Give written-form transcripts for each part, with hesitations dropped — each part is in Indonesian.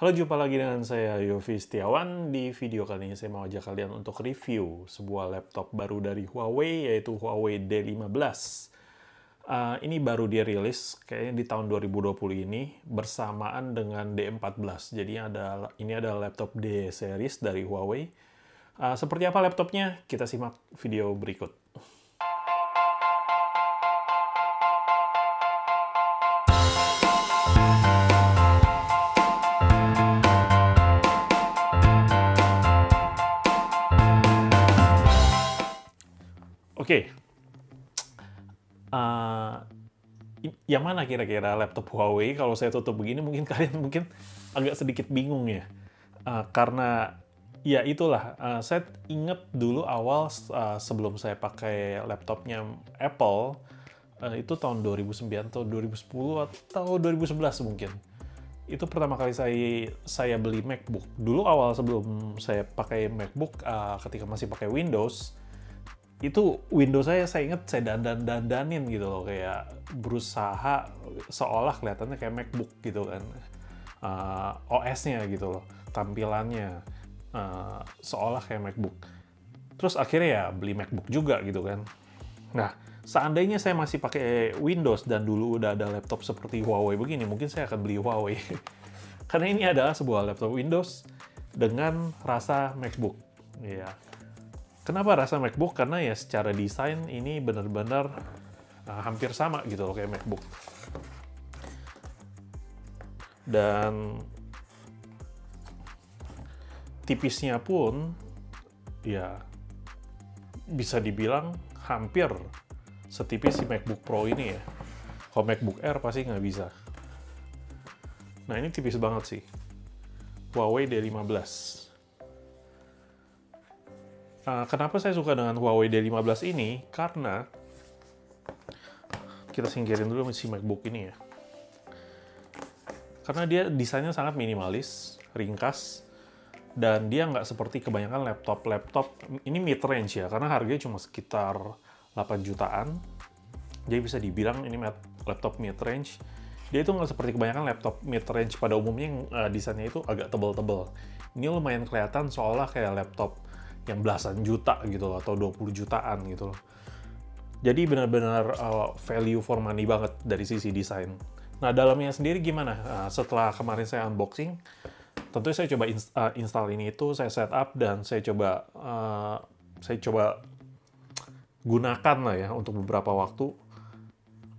Halo, jumpa lagi dengan saya Yofi Setiawan. Di video kali ini saya mau ajak kalian untuk review sebuah laptop baru dari Huawei, yaitu Huawei D15. Ini baru dirilis kayaknya di tahun 2020 ini bersamaan dengan D14. Jadi ini adalah laptop D series dari Huawei. Seperti apa laptopnya? Kita simak video berikut. Oke. Yang mana kira-kira laptop Huawei? Kalau saya tutup begini, mungkin kalian agak sedikit bingung ya. Karena ya itulah, saya ingat dulu awal sebelum saya pakai laptopnya Apple, itu tahun 2009 atau 2010 atau 2011 mungkin. Itu pertama kali saya beli MacBook. Dulu awal sebelum saya pakai MacBook, ketika masih pakai Windows, itu Windows saya ingat saya dandanin gitu loh, kayak berusaha seolah kelihatannya kayak MacBook gitu kan, OS-nya gitu loh, tampilannya seolah kayak MacBook. Terus akhirnya ya beli MacBook juga gitu kan. Nah, seandainya saya masih pakai Windows dan dulu udah ada laptop seperti Huawei begini, mungkin saya akan beli Huawei. Karena ini adalah sebuah laptop Windows dengan rasa MacBook. Ya. Kenapa rasa MacBook? Karena ya secara desain ini benar-benar hampir sama gitu loh kayak MacBook. Dan tipisnya pun ya bisa dibilang hampir setipis si MacBook Pro ini ya. Kalau MacBook Air pasti nggak bisa. Nah, ini tipis banget sih. Huawei D15. Kenapa saya suka dengan Huawei D15 ini? Karena kita singkirin dulu si MacBook ini ya. Karena dia desainnya sangat minimalis, ringkas, dan dia nggak seperti kebanyakan laptop ini mid-range ya, karena harganya cuma sekitar 8 jutaan. Jadi bisa dibilang ini laptop mid-range. Dia itu nggak seperti kebanyakan laptop mid-range pada umumnya yang desainnya itu agak tebal-tebal. Ini lumayan kelihatan seolah kayak laptop yang belasan juta gitu loh, atau 20 jutaan gitu loh. Jadi benar-benar value for money banget dari sisi desain. Nah, dalamnya sendiri gimana? Setelah kemarin saya unboxing, tentu saya coba install ini itu, saya setup dan saya coba gunakan lah ya untuk beberapa waktu.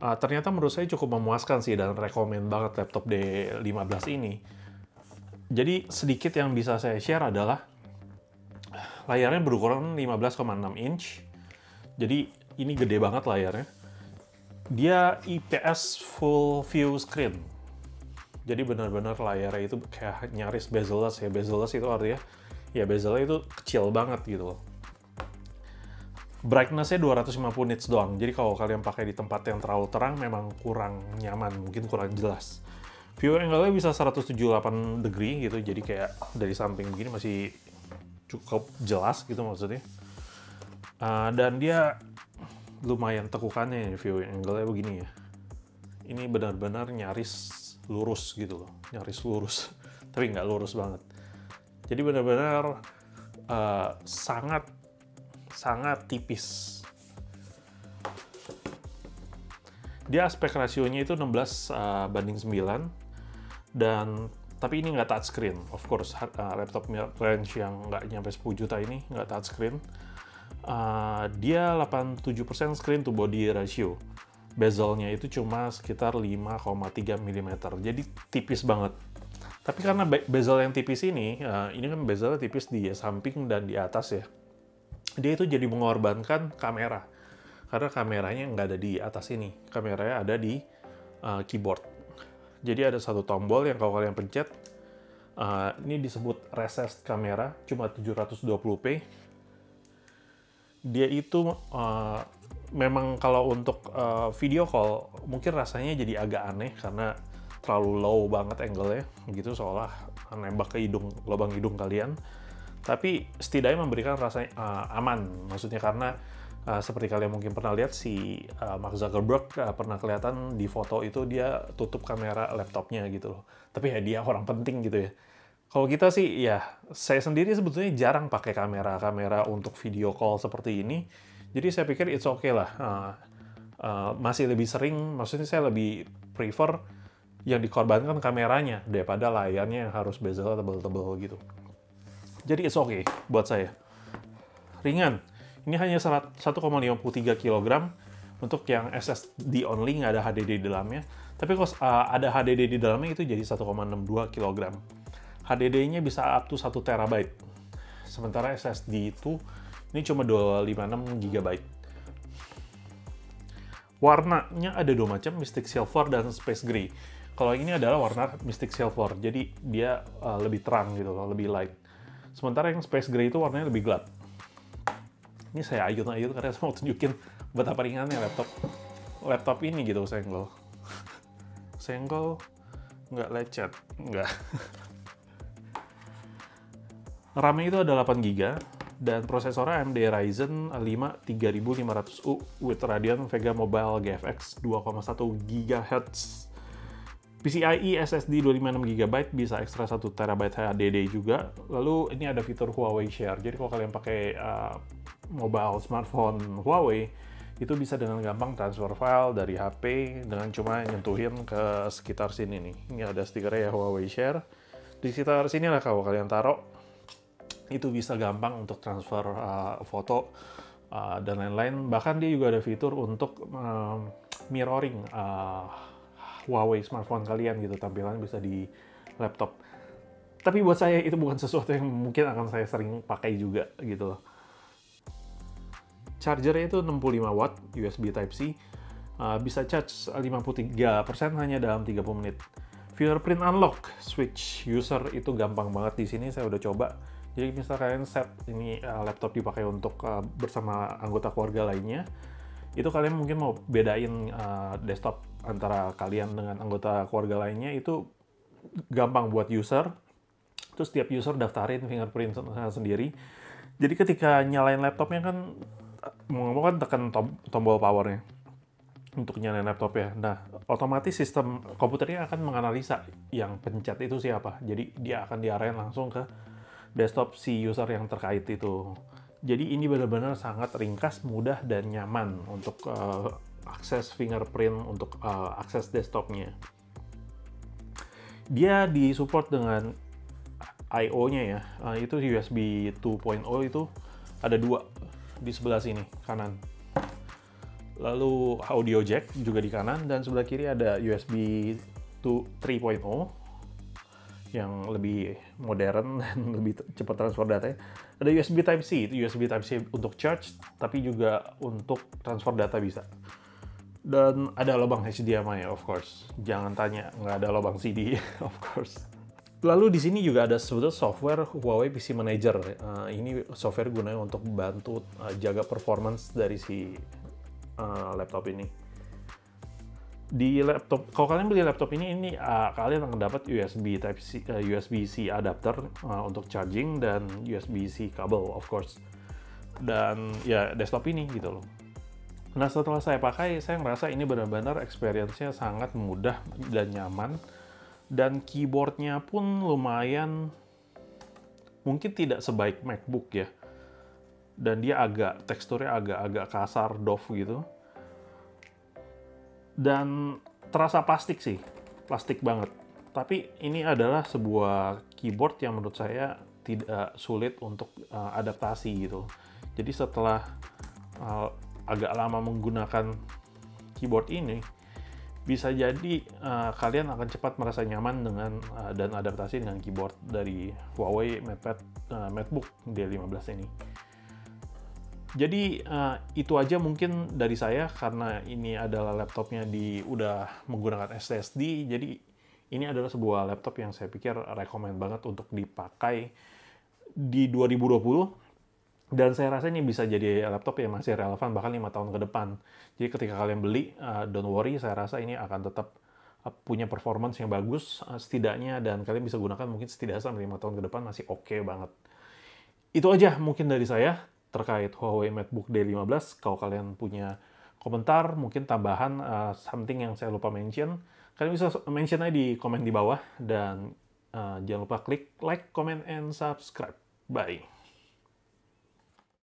Ternyata menurut saya cukup memuaskan sih dan rekomen banget laptop D15 ini. Jadi sedikit yang bisa saya share adalah layarnya berukuran 15,6 inch. Jadi ini gede banget layarnya. Dia IPS full view screen. Jadi benar-benar layarnya itu kayak nyaris bezel-less ya. Bezel-less itu artinya ya bezelnya itu kecil banget gitu loh. Brightness-nya 250 nits doang. Jadi kalau kalian pakai di tempat yang terlalu terang memang kurang nyaman, mungkin kurang jelas. View angle-nya bisa 178 degree gitu. Jadi kayak dari samping begini masih cukup jelas gitu maksudnya. Dan dia lumayan tekukannya ya, view angle-nya begini ya. Ini benar-benar nyaris lurus gitu loh. Nyaris lurus. Tapi nggak lurus banget. Jadi benar-benar sangat tipis. Dia aspek rasionya itu 16:9. Dan tapi ini nggak touchscreen, of course. Laptop range yang nggak nyampe 10 juta ini nggak touchscreen. Dia 87% screen to body ratio. Bezelnya itu cuma sekitar 5,3 mm, jadi tipis banget. Tapi karena bezel yang tipis ini kan bezelnya tipis di samping dan di atas ya. Dia itu jadi mengorbankan kamera. Karena kameranya nggak ada di atas ini, kameranya ada di keyboard. Jadi ada satu tombol yang kalau kalian pencet, ini disebut recessed kamera, cuma 720p. Dia itu memang kalau untuk video call mungkin rasanya jadi agak aneh karena terlalu low banget angle-nya, gitu seolah nembak ke lubang hidung kalian. Tapi setidaknya memberikan rasa aman, maksudnya karena Seperti kalian mungkin pernah lihat si Mark Zuckerberg pernah kelihatan di foto itu dia tutup kamera laptopnya gitu loh. Tapi ya dia orang penting gitu ya. Kalau kita sih ya saya sendiri sebetulnya jarang pakai kamera untuk video call seperti ini. Jadi saya pikir it's okay lah. Masih lebih sering, maksudnya saya lebih prefer yang dikorbankan kameranya daripada layarnya yang harus bezel tebel-tebel gitu. Jadi it's okay buat saya. Ringan. Ini hanya 1,53 kg untuk yang SSD only, nggak ada HDD di dalamnya. Tapi kalau ada HDD di dalamnya itu jadi 1,62 kg. HDD-nya bisa up to 1 TB. Sementara SSD itu ini cuma 256 GB. Warnanya ada dua macam, Mystic Silver dan Space Gray. Kalau ini adalah warna Mystic Silver, jadi dia lebih terang gitu loh, lebih light. Sementara yang Space Gray itu warnanya lebih gelap. Ini saya ayun-ayun karena saya mau tunjukin betapa ringannya laptop ini gitu, senggol. Senggol, nggak lecet, nggak. RAM-nya itu ada 8 GB, dan prosesornya AMD Ryzen 5 3500U with Radeon Vega Mobile GFX 2,1 GHz. PCIe SSD 256 GB, bisa ekstra 1 TB HDD juga. Lalu ini ada fitur Huawei Share. Jadi kalau kalian pakai mobile smartphone Huawei, itu bisa dengan gampang transfer file dari HP dengan cuma nyentuhin ke sekitar sini nih. Ini ada stikernya ya, Huawei Share. Di sekitar sini lah kalau kalian taruh, itu bisa gampang untuk transfer foto dan lain-lain. Bahkan dia juga ada fitur untuk mirroring Huawei smartphone kalian gitu, tampilannya bisa di laptop. Tapi buat saya itu bukan sesuatu yang mungkin akan saya sering pakai juga gitu loh. Chargernya itu 65 watt USB Type-C, bisa charge 53% hanya dalam 30 menit. Fingerprint unlock switch user itu gampang banget di sini, saya udah coba. Jadi misal kalian set ini laptop dipakai untuk bersama anggota keluarga lainnya, itu kalian mungkin mau bedain desktop antara kalian dengan anggota keluarga lainnya, itu gampang buat user. Terus setiap user daftarin fingerprint sendiri. Jadi ketika nyalain laptopnya kan, mau ngomong kan tekan tombol powernya untuk nyalain laptopnya. Nah, otomatis sistem komputernya akan menganalisa yang pencet itu siapa. Jadi dia akan diarahin langsung ke desktop si user yang terkait itu. Jadi ini benar-benar sangat ringkas, mudah, dan nyaman untuk akses fingerprint, untuk akses desktopnya. Dia disupport dengan I/O-nya ya, itu USB 2.0 itu ada dua di sebelah sini, kanan. Lalu audio jack juga di kanan, dan sebelah kiri ada USB 3.0 yang lebih modern dan lebih cepat transfer datanya. Ada USB Type-C, itu USB Type-C untuk charge, tapi juga untuk transfer data bisa. Dan ada lubang HDMI, of course. Jangan tanya, nggak ada lubang CD, of course. Lalu di sini juga ada sebetulnya software Huawei PC Manager. Ini software gunanya untuk bantu jaga performance dari si laptop ini. Di laptop, kalau kalian beli laptop ini kalian akan dapat USB Type-C, USB-C adapter untuk charging, dan USB-C kabel, of course. Dan ya desktop ini gitu loh. Nah, setelah saya pakai, saya ngerasa ini benar-benar experience-nya sangat mudah dan nyaman. Dan keyboard-nya pun lumayan, mungkin tidak sebaik MacBook ya. Dan dia teksturnya agak kasar, doff gitu. Dan terasa plastik sih, plastik banget. Tapi ini adalah sebuah keyboard yang menurut saya tidak sulit untuk adaptasi gitu. Jadi setelah agak lama menggunakan keyboard ini, bisa jadi kalian akan cepat merasa nyaman dengan dan adaptasi dengan keyboard dari Huawei MateBook D15 ini. Jadi itu aja mungkin dari saya, karena ini adalah laptopnya udah menggunakan SSD. Jadi ini adalah sebuah laptop yang saya pikir rekomend banget untuk dipakai di 2020. Dan saya rasa ini bisa jadi laptop yang masih relevan bahkan 5 tahun ke depan. Jadi ketika kalian beli, don't worry, saya rasa ini akan tetap punya performance yang bagus setidaknya, dan kalian bisa gunakan mungkin setidaknya sampai 5 tahun ke depan masih oke banget. Itu aja mungkin dari saya. terkait Huawei MateBook D15. Kalau kalian punya komentar, mungkin tambahan something yang saya lupa mention, kalian bisa mention aja di komen di bawah. Dan jangan lupa klik like, comment, and subscribe. Bye.